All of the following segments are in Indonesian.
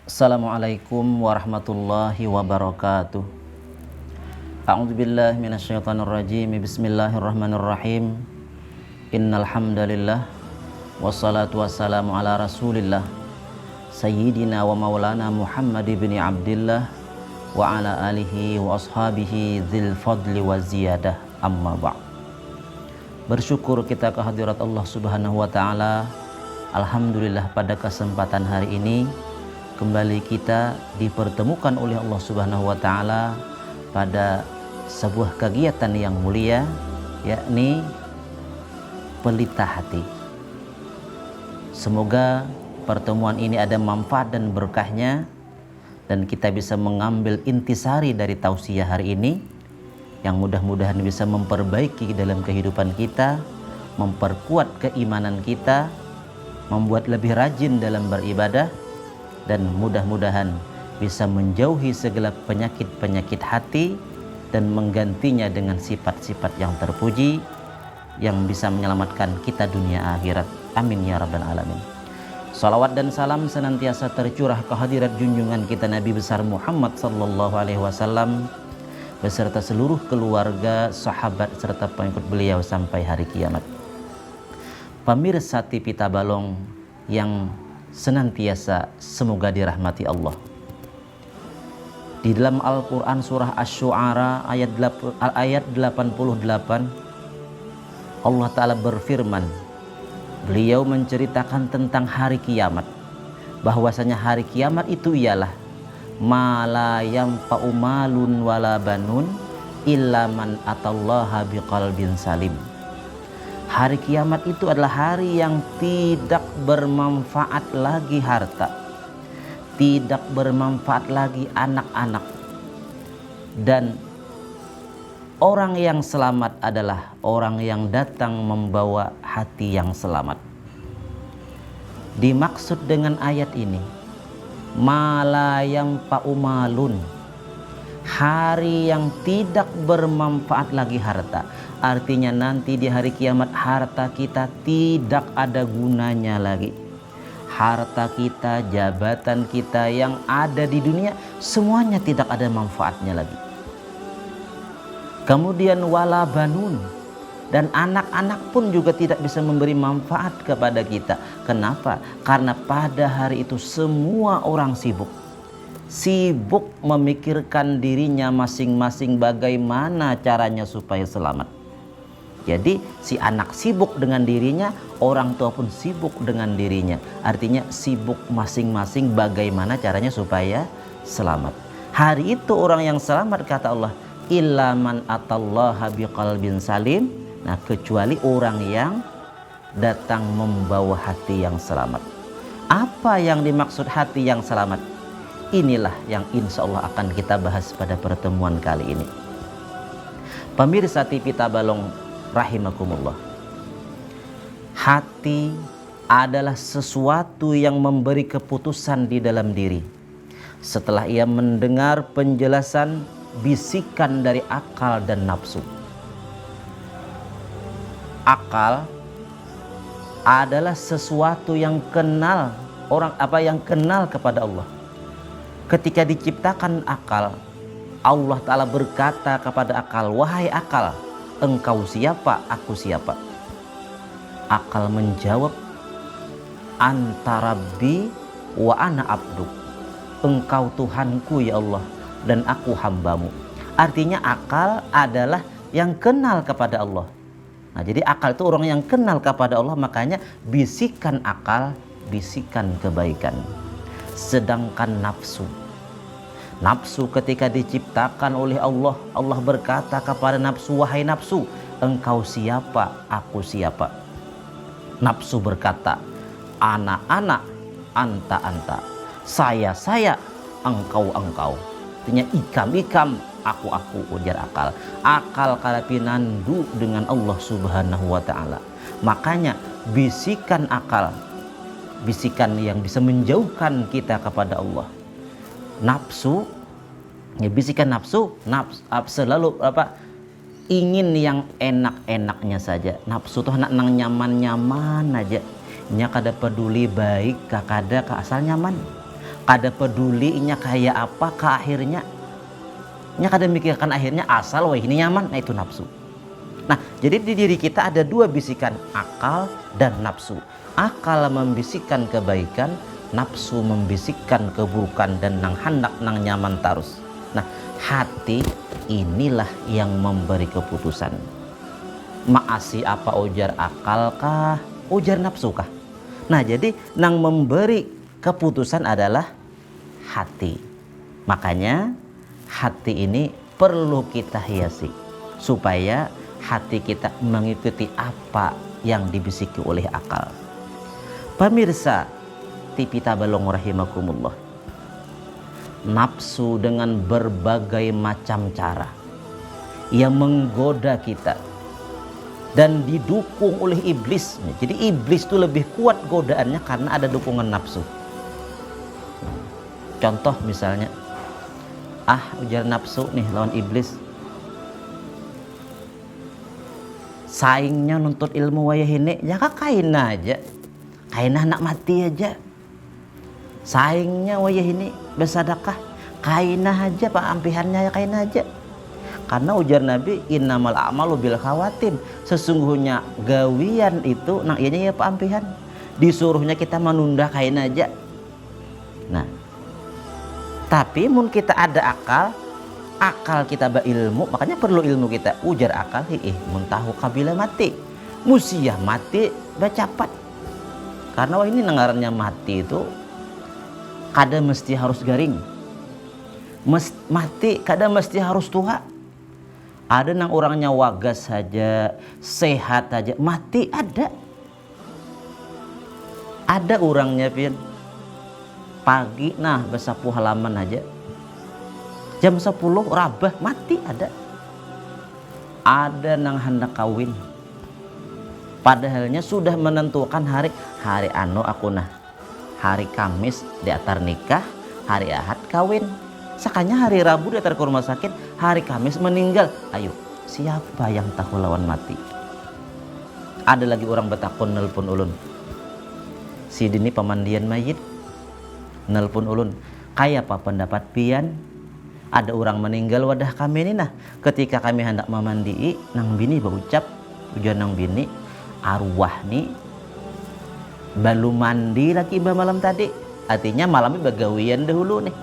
Assalamualaikum warahmatullahi wabarakatuh. A'udzubillahi minasyaitonirrajim. Bismillahirrahmanirrahim. Innal hamdalillah wassalatu wassalamu ala Rasulillah Sayyidina wa maulana Muhammad ibn Abdillah wa ala alihi wa ashabihi dzil fadli wa ziyadah. Amma ba'd. Bersyukur kita kehadirat Allah Subhanahu wa taala. Alhamdulillah pada kesempatan hari ini kembali kita dipertemukan oleh Allah Subhanahu wa taala pada sebuah kegiatan yang mulia, yakni pelita hati. Semoga pertemuan ini ada manfaat dan berkahnya, dan kita bisa mengambil intisari dari tausiah hari ini yang mudah-mudahan bisa memperbaiki dalam kehidupan kita, memperkuat keimanan kita, membuat lebih rajin dalam beribadah, dan mudah-mudahan bisa menjauhi segala penyakit-penyakit hati dan menggantinya dengan sifat-sifat yang terpuji yang bisa menyelamatkan kita dunia akhirat. Amin ya rabbal alamin. Salawat dan salam senantiasa tercurah kehadirat junjungan kita Nabi besar Muhammad sallallahu alaihi wasallam beserta seluruh keluarga, sahabat serta pengikut beliau sampai hari kiamat. Pemirsa TV Tabalong yang senantiasa semoga dirahmati Allah. Di dalam Al-Quran surah Asy-Syu'ara ayat 88 Allah Ta'ala berfirman, beliau menceritakan tentang hari kiamat, bahwasanya hari kiamat itu ialah ma la yanfa'u malun wala banun illa man atallaha biqalbin salim. Hari kiamat itu adalah hari yang tidak bermanfaat lagi harta, tidak bermanfaat lagi anak-anak, dan orang yang selamat adalah orang yang datang membawa hati yang selamat. Dimaksud dengan ayat ini, ma la yanfa'u malun, hari yang tidak bermanfaat lagi harta. Artinya nanti di hari kiamat harta kita tidak ada gunanya lagi. Harta kita, jabatan kita yang ada di dunia semuanya tidak ada manfaatnya lagi. Kemudian wala banun, dan anak-anak pun juga tidak bisa memberi manfaat kepada kita. Kenapa? Karena pada hari itu semua orang sibuk memikirkan dirinya masing-masing bagaimana caranya supaya selamat. Jadi si anak sibuk dengan dirinya, orang tua pun sibuk dengan dirinya. Artinya sibuk masing-masing bagaimana caranya supaya selamat. Hari itu orang yang selamat kata Allah, illa man atallaha biqalbin salim. Nah, kecuali orang yang datang membawa hati yang selamat. Apa yang dimaksud hati yang selamat? Inilah yang insya Allah akan kita bahas pada pertemuan kali ini. Pemirsa TV Tabalong rahimakumullah. Hati adalah sesuatu yang memberi keputusan di dalam diri setelah ia mendengar penjelasan bisikan dari akal dan nafsu. Akal adalah sesuatu yang kenal yang kenal kepada Allah. Ketika diciptakan akal, Allah Ta'ala berkata kepada akal, wahai akal, engkau siapa, aku siapa? Akal menjawab, anta rabbi wa ana abduk. Engkau Tuhanku ya Allah, dan aku hambamu. Artinya akal adalah yang kenal kepada Allah. Nah, jadi akal itu orang yang kenal kepada Allah, makanya bisikan akal, bisikan kebaikan. Sedangkan nafsu ketika diciptakan oleh Allah, Allah berkata kepada nafsu, wahai nafsu, engkau siapa, aku siapa? Nafsu berkata, ana, anta, saya, engkau. Artinya ikam, aku, ujar akal. Akal kalapinandu dengan Allah Subhanahu wa ta'ala. Makanya bisikan akal, bisikan yang bisa menjauhkan kita kepada Allah. Nafsu, ya bisikan nafsu selalu ingin yang enak-enaknya saja. Nafsu tuh anak nang nyaman-nyaman aja. Nya kada peduli baik kakada ke asal nyaman. kada pedulinya kayak apa ke akhirnya, nya kada mikirkan akhirnya asal wah ini nyaman, nah itu nafsu. Nah, jadi di diri kita ada dua bisikan, akal dan nafsu. Akal membisikkan kebaikan, nafsu membisikkan keburukan dan nang hendak nang nyaman tarus. Nah, hati inilah yang memberi keputusan. Maasi apa ujar akal kah, ujar nafsu kah? Nah, jadi nang memberi keputusan adalah hati. Makanya hati ini perlu kita hiasi supaya hati kita mengikuti apa yang dibisiki oleh akal. Pemirsa TV Tabalong rahimakumullah, nafsu dengan berbagai macam cara yang menggoda kita dan didukung oleh iblis. Jadi iblis itu lebih kuat godaannya karena ada dukungan nafsu. Contoh misalnya, ujar nafsu nih lawan iblis, saingnya nuntut ilmu wayah ini, ya kaina aja, kaina anak mati aja. Saingnya wayah ini bersedekah, kaina aja pak ampihannya ya kaina aja. Karena ujar Nabi, innamal a'malu bil khawatim, sesungguhnya gawian itu nang ianya ya pak ampihan. Disuruhnya kita menunda kaina aja. Nah, tapi mun kita ada akal kita berilmu, makanya perlu ilmu kita. Ujar akal, mun tahu kabila mati, musia mati bacapat. Karena wah ini nengarannya mati itu kada mesti harus garing, mati kada mesti harus tua. Ada nang orangnya wagas saja, sehat saja, mati ada. Ada orangnya pin pagi nah bersapu halaman aja, jam 10 rabah mati ada. Ada nang hendak kawin, padahalnya sudah menentukan hari aku nah hari Kamis diatar nikah, hari Ahad kawin. Sakanya hari Rabu diatar ke rumah sakit, hari Kamis meninggal. Ayo, siapa yang tahu lawan mati? Ada lagi orang betakon nelpon ulun, si dini pemandian mayit, nelpon ulun, kayak apa pendapat pian? Ada orang meninggal wadah kami ini nah, ketika kami hendak memandii, nang bini berucap, ujar nang bini, arwah nih baru mandi lagi malam tadi, artinya malamnya bagawian dahulu nih.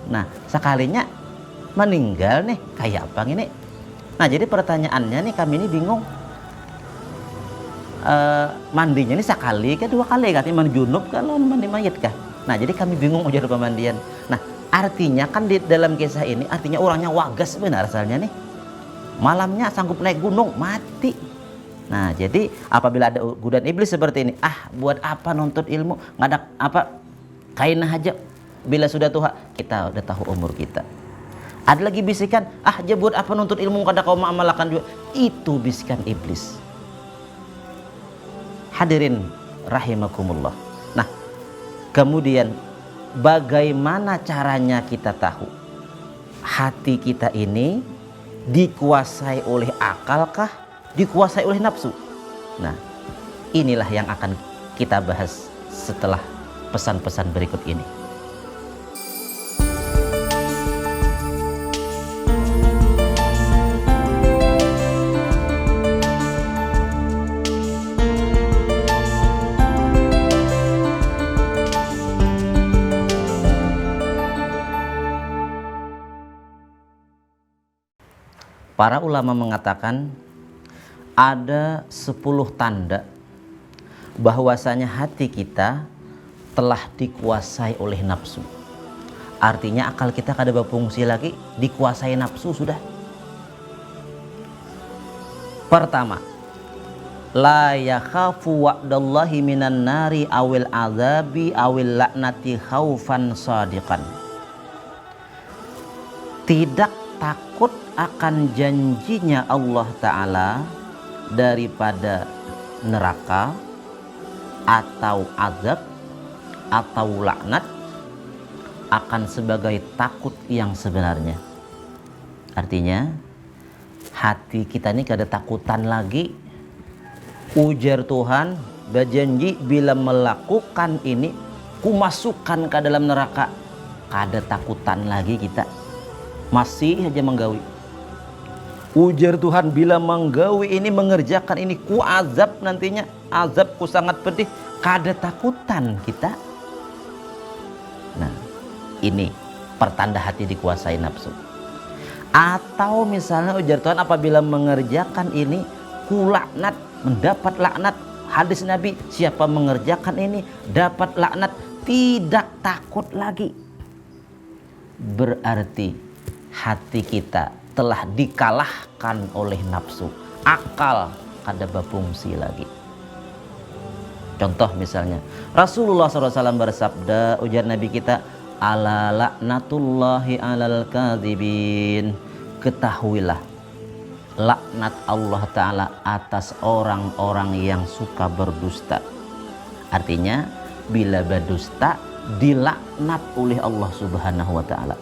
Nah, sekalinya meninggal nih, kayak apa ini? Nah, jadi pertanyaannya nih kami ini bingung, mandinya ini sekali kah dua kali kah? Mandi junub kah lawan mandi mayit kah? Nah, jadi kami bingung ujar pemandian. Nah, artinya kan di dalam kisah ini artinya orangnya wagas benar asalnya nih. Malamnya sanggup naik gunung, mati. Nah, jadi apabila ada godaan iblis seperti ini, buat apa nuntut ilmu? Nggak ada apa, kainah aja. Bila sudah tua, kita udah tahu umur kita. Ada lagi bisikan, aja buat apa nuntut ilmu kada kau mengamalkan juga. Itu bisikan iblis. Hadirin rahimakumullah. Nah, kemudian bagaimana caranya kita tahu hati kita ini dikuasai oleh akal kah, dikuasai oleh nafsu? Nah, inilah yang akan kita bahas setelah pesan-pesan berikut ini. Para ulama mengatakan ada 10 tanda bahwasanya hati kita telah dikuasai oleh nafsu. Artinya akal kita kada berfungsi lagi, dikuasai nafsu sudah. Pertama, la yakhafu wa'dallahi minan nari awil azabi awil laknati khaufan sadiqan. Tidak takut akan janjinya Allah Ta'ala daripada neraka atau azab atau laknat, akan sebagai takut yang sebenarnya. Artinya hati kita ini kada takutan lagi. Ujar Tuhan berjanji bila melakukan ini kumasukkan ke dalam neraka. Kada takutan lagi kita, masih aja menggawi. Ujar Tuhan, bila menggawi ini, mengerjakan ini, ku azab nantinya, azabku sangat pedih. Kada takutan kita. Nah, ini pertanda hati dikuasai nafsu. Atau misalnya ujar Tuhan, apabila mengerjakan ini, ku laknat, mendapat laknat. Hadis Nabi, siapa mengerjakan ini dapat laknat, tidak takut lagi. Berarti hati kita telah dikalahkan oleh nafsu, akal kada berfungsi lagi. Contoh misalnya Rasulullah SAW bersabda, ujar Nabi kita, ala laknatullahi alal kadzibin, ketahuilah laknat Allah Ta'ala atas orang-orang yang suka berdusta. Artinya bila berdusta dilaknat oleh Allah Subhanahu wa Ta'ala.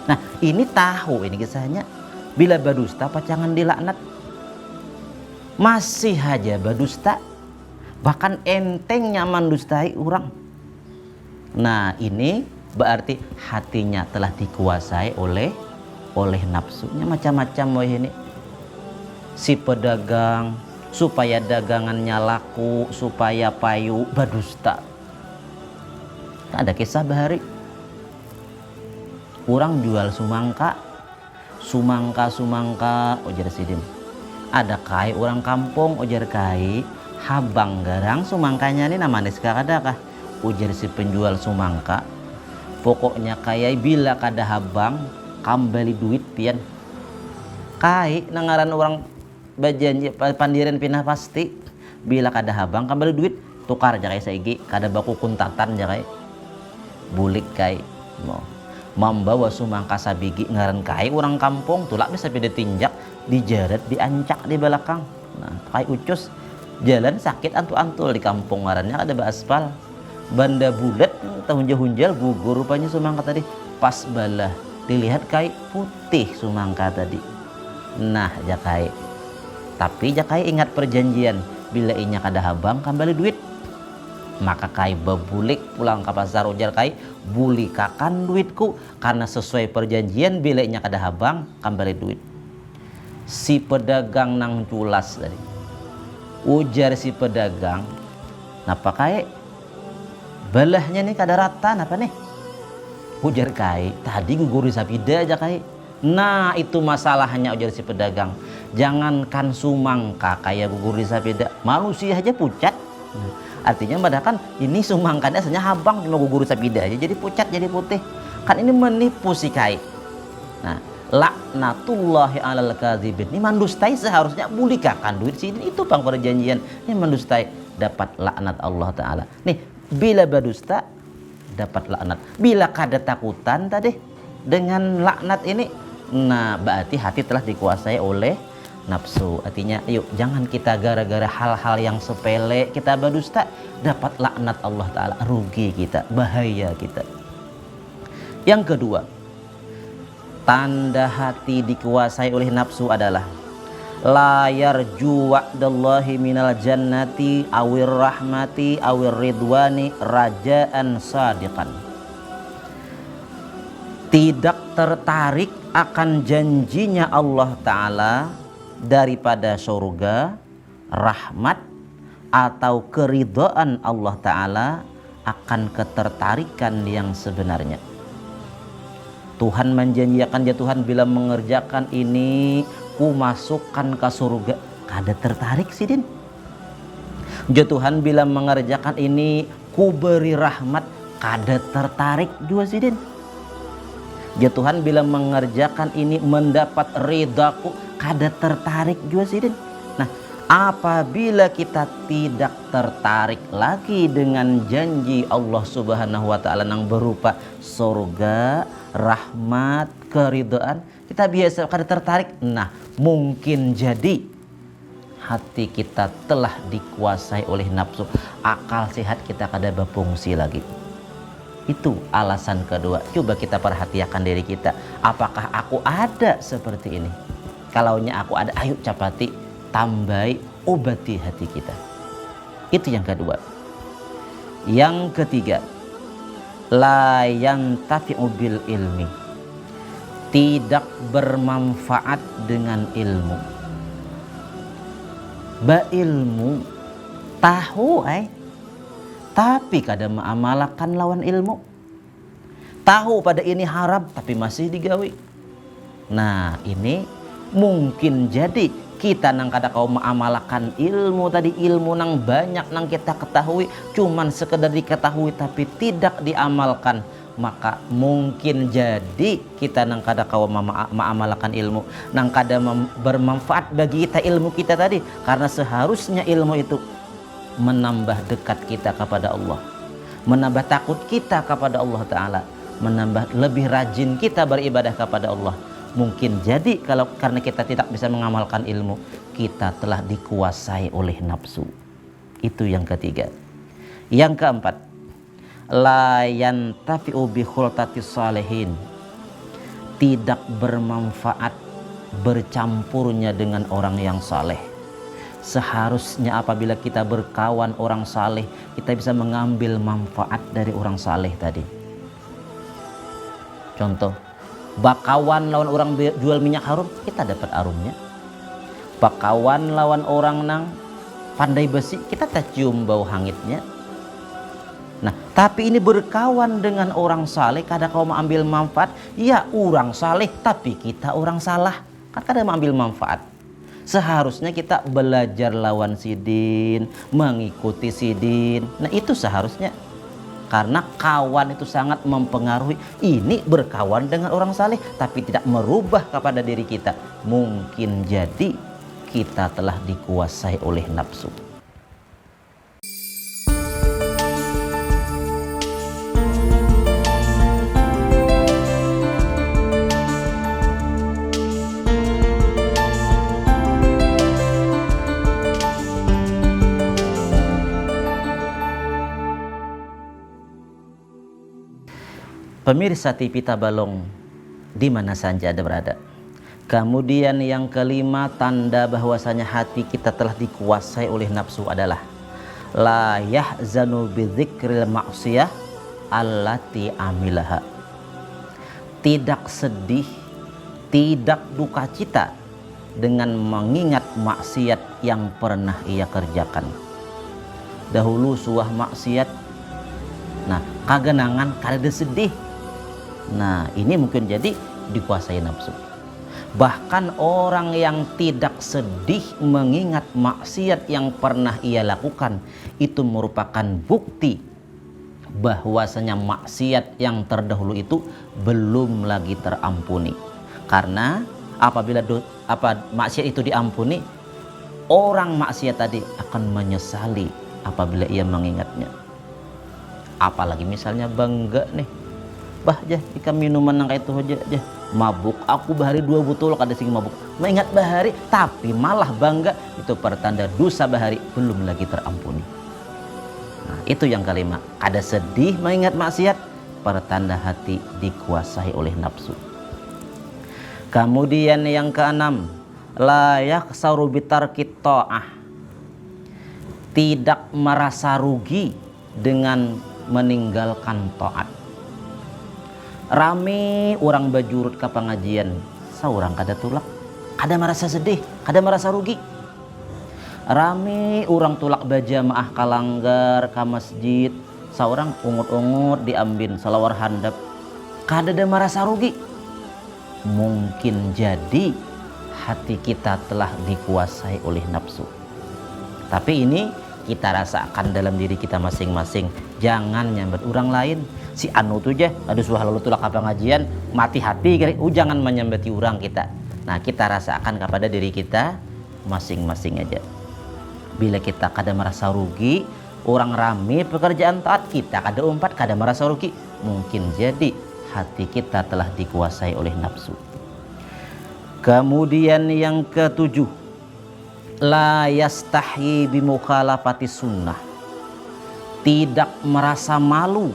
Nah, ini tahu ini kisahnya, bila berdusta apa jangan dilaknat. Masih aja berdusta, bahkan entengnya mendustai orang. Nah, ini berarti hatinya telah dikuasai oleh nafsunya. Macam-macam ini. Si pedagang supaya dagangannya laku, supaya payu, berdusta. Ada kisah bahari, orang jual sumangka, ujar sidin. Ada kai orang kampung, ujar kai, habang garang sumangkanya ini namanya sekadakah, ujar si penjual sumangka. Pokoknya kayak bila kada habang, kembali duit pian. Kai nangaran orang bajanji pandiran pinah pasti, bila kada habang kembali duit, tukar jakai saigi, kada baku kuntatan jakai. Bulik kai mau membawa sumangka sabigi ngaran kai orang kampung tulak bisa beda tinjak, dijaret, diancak di belakang. Nah, kai ucus jalan sakit antul-antul di kampung ngarannya ada aspal. Banda bulat tahun hunjal gugur rupanya sumangka tadi. Pas balah dilihat kai putih sumangka tadi. Nah, jakai. Tapi jakai ingat perjanjian, bila inya kada habang kembali duit. Maka kai bebulik pulang ke pasar, ujar kai, bulikakan duitku karena sesuai perjanjian bila inya kada habang kembali duit. Si pedagang nang culas tadi, ujar si pedagang, napa kai balahnya nih kada rata napa nih? Ujar kai, tadi guguri sapida aja kai. Nah, itu masalahnya, ujar si pedagang. Jangankan sumangka kayak guguri sapida, manusia aja pucat. Artinya padahal ini sumangkanya aslinya habang, cuma gugur sapida aja jadi pucat, jadi putih. Kan ini menipu si kai. Nah, laknatullahi alal kadzibin, ini mendustai, seharusnya bulikakan duit sini, itu bang perjanjian. Ini mendustai, dapat laknat Allah Ta'ala. Nih, bila berdusta dapat laknat. Bila kada takutan tadi dengan laknat ini, nah berarti hati telah dikuasai oleh nafsu. Artinya yuk jangan kita gara-gara hal-hal yang sepele kita berdusta dapat laknat Allah Ta'ala, rugi kita, bahaya kita. Yang kedua, tanda hati dikuasai oleh nafsu adalah la yarju wa'dallahi minal jannati awir rahmati awir ridwani rajaan sadiqan. Tidak tertarik akan janjinya Allah Ta'ala daripada surga, rahmat, atau keridhaan Allah Ta'ala, akan ketertarikan yang sebenarnya. Tuhan menjanjikan, ya Tuhan bila mengerjakan ini ku masukkan ke surga, kada tertarik sidin. Ya Tuhan bila mengerjakan ini ku beri rahmat, kada tertarik juga sidin. Ya Tuhan bila mengerjakan ini mendapat ridhaku, kada tertarik juga sidin. Nah, apabila kita tidak tertarik lagi dengan janji Allah Subhanahu wa Ta'ala yang berupa surga, rahmat, keridhaan, kita biasa kada tertarik. Nah, mungkin jadi hati kita telah dikuasai oleh nafsu, akal sehat kita kada berfungsi lagi. Itu alasan kedua. Coba kita perhatikan diri kita, apakah aku ada seperti ini? Kalaunya aku ada, ayo capati, tambahi, obati hati kita. Itu yang kedua. Yang ketiga, la yantafi'u bil ilmi, tidak bermanfaat dengan ilmu. Ba ilmu tahu tapi kada mengamalkan lawan ilmu. Tahu pada ini haram tapi masih digawi. Nah ini mungkin jadi kita nang kada kau mengamalkan ilmu tadi, ilmu nang banyak nang kita ketahui cuman sekedar diketahui tapi tidak diamalkan, maka mungkin jadi kita nang kada kau mengamalkan ilmu, nang kada bermanfaat bagi kita ilmu kita tadi, karena seharusnya ilmu itu menambah dekat kita kepada Allah, menambah takut kita kepada Allah Ta'ala, menambah lebih rajin kita beribadah kepada Allah. Mungkin jadi kalau karena kita tidak bisa mengamalkan ilmu, kita telah dikuasai oleh nafsu. Itu yang ketiga. Yang keempat, la yantafi'u bi khultatis salihin, tidak bermanfaat bercampurnya dengan orang yang saleh. Seharusnya apabila kita berkawan orang saleh, kita bisa mengambil manfaat dari orang saleh tadi. Contoh, bakawan lawan orang jual minyak harum, kita dapat harumnya. Bakawan lawan orang nang pandai besi, kita tak cium bau hangitnya. Nah, tapi ini berkawan dengan orang saleh, kada kau mengambil manfaat, ya orang saleh tapi kita orang salah, kan kada mengambil manfaat. Seharusnya kita belajar lawan sidin, mengikuti sidin. Nah itu seharusnya, karena kawan itu sangat mempengaruhi. Ini berkawan dengan orang saleh tapi tidak merubah kepada diri kita, mungkin jadi kita telah dikuasai oleh nafsu. Pemirsa TV Tabalong di mana saja Anda berada. Kemudian yang kelima, tanda bahwasanya hati kita telah dikuasai oleh nafsu adalah la yahzanu bidzikril ma'siyah allati amilaha. Tidak sedih, tidak duka cita dengan mengingat maksiat yang pernah ia kerjakan. Dahulu suah maksiat, nah kagenangan kada sedih. Nah ini mungkin jadi dikuasai nafsu. Bahkan orang yang tidak sedih mengingat maksiat yang pernah ia lakukan, itu merupakan bukti bahwasanya maksiat yang terdahulu itu belum lagi terampuni. Karena apabila maksiat itu diampuni, orang maksiat tadi akan menyesali apabila ia mengingatnya. Apalagi misalnya bangga nih, bah jah ikan minuman nang kayak itu aja mabuk, aku bahari 2 botol kada sing mabuk, mengingat bahari tapi malah bangga, itu pertanda dosa bahari belum lagi terampuni. Nah itu yang kelima, kada sedih mengingat maksiat, pertanda hati dikuasai oleh nafsu. Kemudian yang keenam, la yakhsaru bitarkit ta'ah, tidak merasa rugi dengan meninggalkan taat. Rame orang bajurut ke pengajian, seorang kada tulak, kada merasa sedih, kada merasa rugi. Rame orang tulak bajamaah kalanggar ke masjid, seorang ungut-ungut diambil salawar handap, kada ada merasa rugi. Mungkin jadi hati kita telah dikuasai oleh nafsu. Tapi ini kita rasakan dalam diri kita masing-masing. Jangan nyambat orang lain. Si anu tuh aja, aduh suah lalu tulak apa ngajian, mati hati kali. Jangan menyambati orang kita. Nah kita rasakan kepada diri kita masing-masing aja. Bila kita kada merasa rugi, orang rame pekerjaan taat, kita kada umpat, kada merasa rugi, mungkin jadi hati kita telah dikuasai oleh nafsu. Kemudian yang ketujuh, la yastahyi bimukhalafati sunnah, tidak merasa malu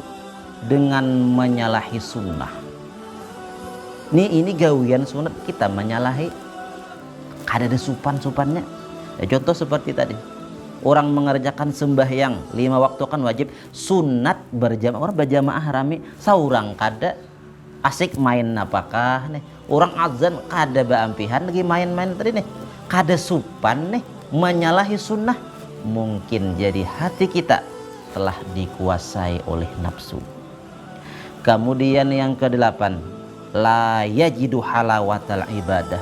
dengan menyalahi sunnah. Ini gawian sunat kita menyalahi, kada ada supan-supannya. Ya, contoh seperti tadi, orang mengerjakan sembahyang 5 waktu kan wajib, sunat berjamaah, orang berjamaah rame, saurang kada asik main apakah nih, orang azan kada baampihan lagi main-main tadi nih, kada supan nih, menyalahi sunnah. Mungkin jadi hati kita telah dikuasai oleh nafsu. Kemudian yang ke-8, la yajidu halawatal ibadah,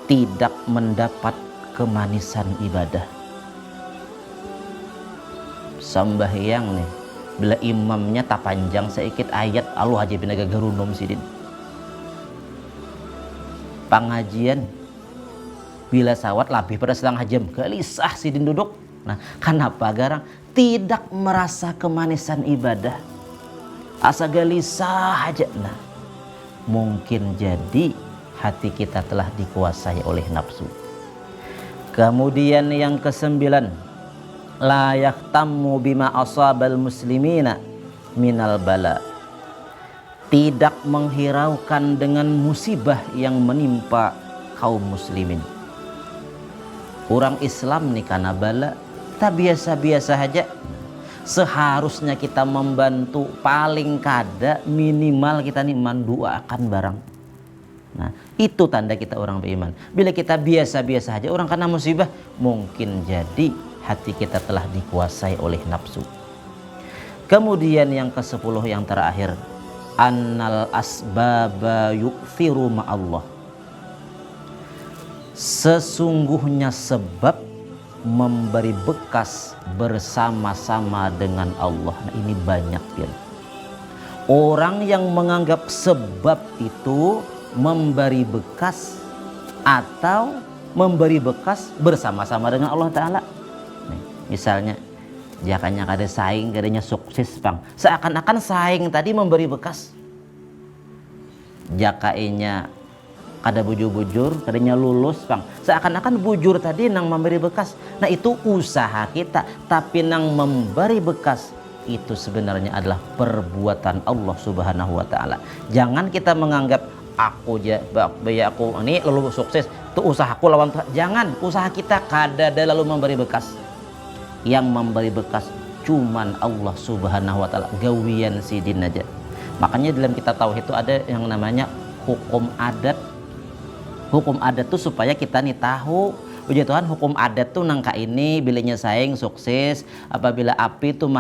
tidak mendapat kemanisan ibadah. Sembahyang nih, bila imamnya tak panjang sedikit ayat Allah aja binaga garundom sidin. Pengajian bila sawat lebih pada setengah jam gelisah sidin duduk. Nah, kenapa garang tidak merasa kemanisan ibadah, asa gelisah aja. Nah, mungkin jadi hati kita telah dikuasai oleh nafsu. Kemudian yang ke-9, la yahtammu bima asabal muslimina minal bala, tidak menghiraukan dengan musibah yang menimpa kaum muslimin. Orang Islam nih karena bala tak biasa-biasa aja. Seharusnya kita membantu, paling kada minimal kita nih mendoakan barang. Nah, itu tanda kita orang beriman. Bila kita biasa-biasa aja, orang kena musibah, mungkin jadi hati kita telah dikuasai oleh nafsu. Kemudian yang ke-10 yang terakhir, annal asbaba yukthiru ma'allah, sesungguhnya sebab memberi bekas bersama-sama dengan Allah. Nah, ini banyak ya. Orang yang menganggap sebab itu memberi bekas atau memberi bekas bersama-sama dengan Allah Ta'ala. Nih, misalnya jakanya kada saing, kadanya sukses bang, seakan-akan saing tadi memberi bekas. Jakainya kada bujur-bujur, kadanya lulus bang, seakan-akan bujur tadi nang memberi bekas. Nah, itu usaha kita, tapi nang memberi bekas itu sebenarnya adalah perbuatan Allah Subhanahu wa Ta'ala. Jangan kita menganggap aku ini lalu sukses, itu usahaku lawan Tuhan. Jangan, usaha kita kada ada lalu memberi bekas. Yang memberi bekas cuman Allah Subhanahu wa Ta'ala, gawian sidin aja. Makanya dalam kitab tauhid itu ada yang namanya hukum adat. Hukum adat tuh supaya kita nih tahu, puji Tuhan, hukum adat tuh nangka ini bilanya saing sukses, apabila api tuh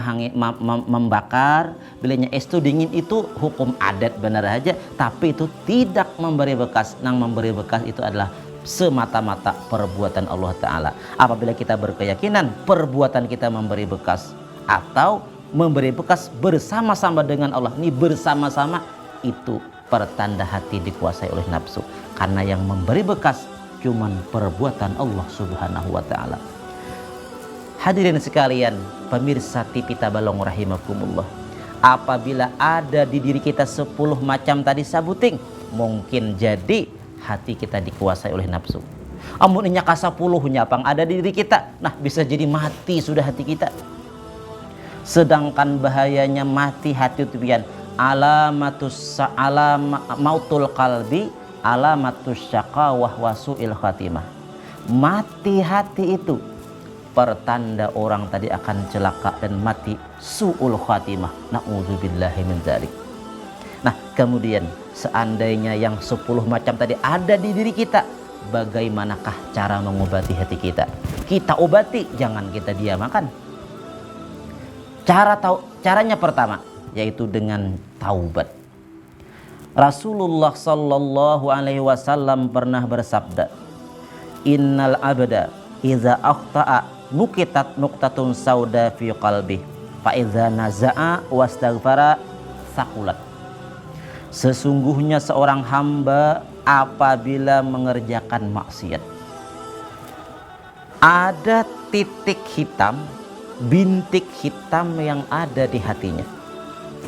membakar, bilanya es tuh dingin, itu hukum adat benar aja, tapi itu tidak memberi bekas. Nang memberi bekas itu adalah semata-mata perbuatan Allah Ta'ala. Apabila kita berkeyakinan perbuatan kita memberi bekas atau memberi bekas bersama-sama dengan Allah, ini bersama-sama, itu pertanda hati dikuasai oleh nafsu. Karena yang memberi bekas cuman perbuatan Allah Subhanahu wa Ta'ala. Hadirin sekalian, pemirsa TV Tabalong rahimakumullah, apabila ada di diri kita 10 macam tadi sabuting, mungkin jadi hati kita dikuasai oleh nafsu. Amun inya ka 10 nyapang ada di diri kita, nah bisa jadi mati sudah hati kita. Sedangkan bahayanya mati hati itu pian, mautul qalbi alamatus syaqawah wa su'il khatimah. Mati hati itu pertanda orang tadi akan celaka dan mati su'ul khatimah. Na'udzubillahi min dzalik. Nah, kemudian seandainya yang 10 macam tadi ada di diri kita, bagaimanakah cara mengobati hati kita? Kita obati, jangan kita diamakan. Caranya pertama yaitu dengan taubat. Rasulullah sallallahu alaihi wasallam pernah bersabda, innal abda iza akhta'a nukitat nuktatun sauda fi qalbi fa iza naza'a wastaghfara saqulat. Sesungguhnya seorang hamba apabila mengerjakan maksiat, ada titik hitam, bintik hitam yang ada di hatinya.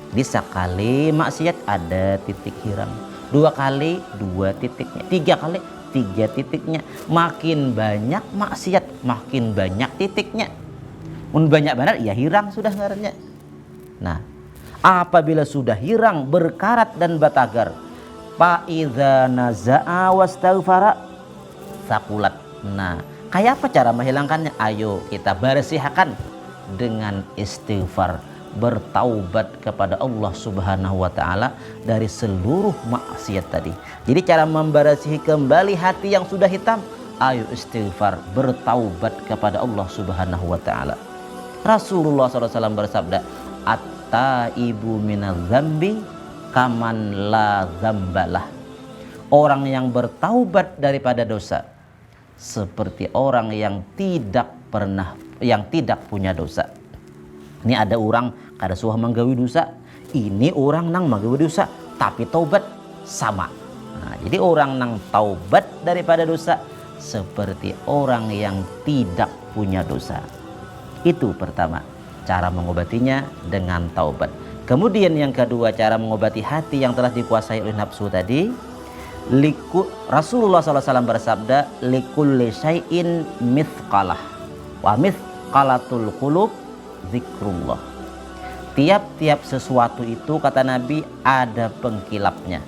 Di sekali maksiat ada titik hitam, 2 kali 2 titiknya, 3 kali 3 titiknya. Makin banyak maksiat makin banyak titiknya. Mun banyak benar ya hirang sudah ngarannya. Nah, apabila sudah hirang berkarat dan batagar, fa idza nazaa wastaghfara saqulat. Nah, Kayak apa cara menghilangkannya? Ayo kita bersihkan dengan istighfar, bertaubat kepada Allah Subhanahu wa taala dari seluruh maksiat tadi. Jadi cara membersihi kembali hati yang sudah hitam, ayo istighfar, bertaubat kepada Allah Subhanahu wa taala. Rasulullah SAW bersabda, "At-taibu minadz dzambi kaman la dzambalah." Orang yang bertaubat daripada dosa seperti orang yang tidak punya dosa. Ini ada orang kada suah menggawi dosa, ini orang nang menggawi dosa tapi taubat sama. Nah, jadi orang nang taubat daripada dosa seperti orang yang tidak punya dosa. Itu pertama, cara mengobatinya dengan taubat. Kemudian yang kedua, cara mengobati hati yang telah dikuasai oleh nafsu tadi. Rasulullah SAW bersabda, likulli syai'in mithqalah wa mithqalatul qulub zikrullah. Tiap-tiap sesuatu itu, kata Nabi, ada pengkilapnya.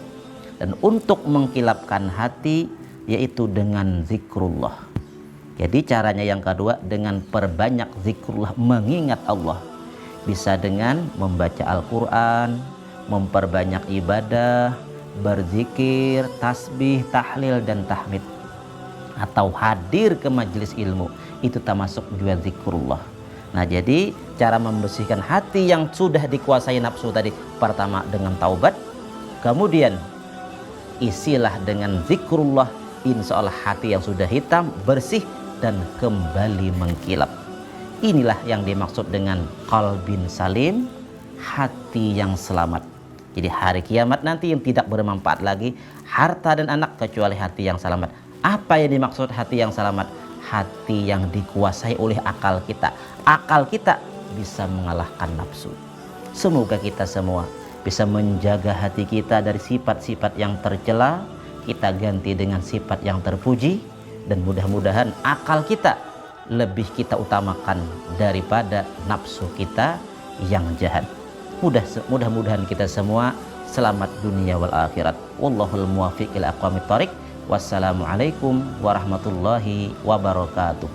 Dan untuk mengkilapkan hati yaitu dengan zikrullah. Jadi caranya yang kedua dengan perbanyak zikrullah, mengingat Allah. Bisa dengan membaca Al-Quran, memperbanyak ibadah, berzikir, tasbih, tahlil dan tahmid, atau hadir ke majelis ilmu, itu termasuk juga zikrullah. Nah, jadi cara membersihkan hati yang sudah dikuasai nafsu tadi, pertama dengan taubat, kemudian isilah dengan zikrullah, insya Allah hati yang sudah hitam bersih dan kembali mengkilap. Inilah yang dimaksud dengan qalbin salim, hati yang selamat. Jadi hari kiamat nanti yang tidak bermanfaat lagi harta dan anak kecuali hati yang selamat. Apa yang dimaksud hati yang selamat? Hati yang dikuasai oleh akal kita. Akal kita bisa mengalahkan nafsu. Semoga kita semua bisa menjaga hati kita dari sifat-sifat yang tercela, kita ganti dengan sifat yang terpuji, dan mudah-mudahan akal kita lebih kita utamakan daripada nafsu kita yang jahat. Mudah-mudahan kita semua selamat dunia wal akhirat. Wallahul muwaffiq ila aqwamit thoriq. Wassalamualaikum warahmatullahi wabarakatuh.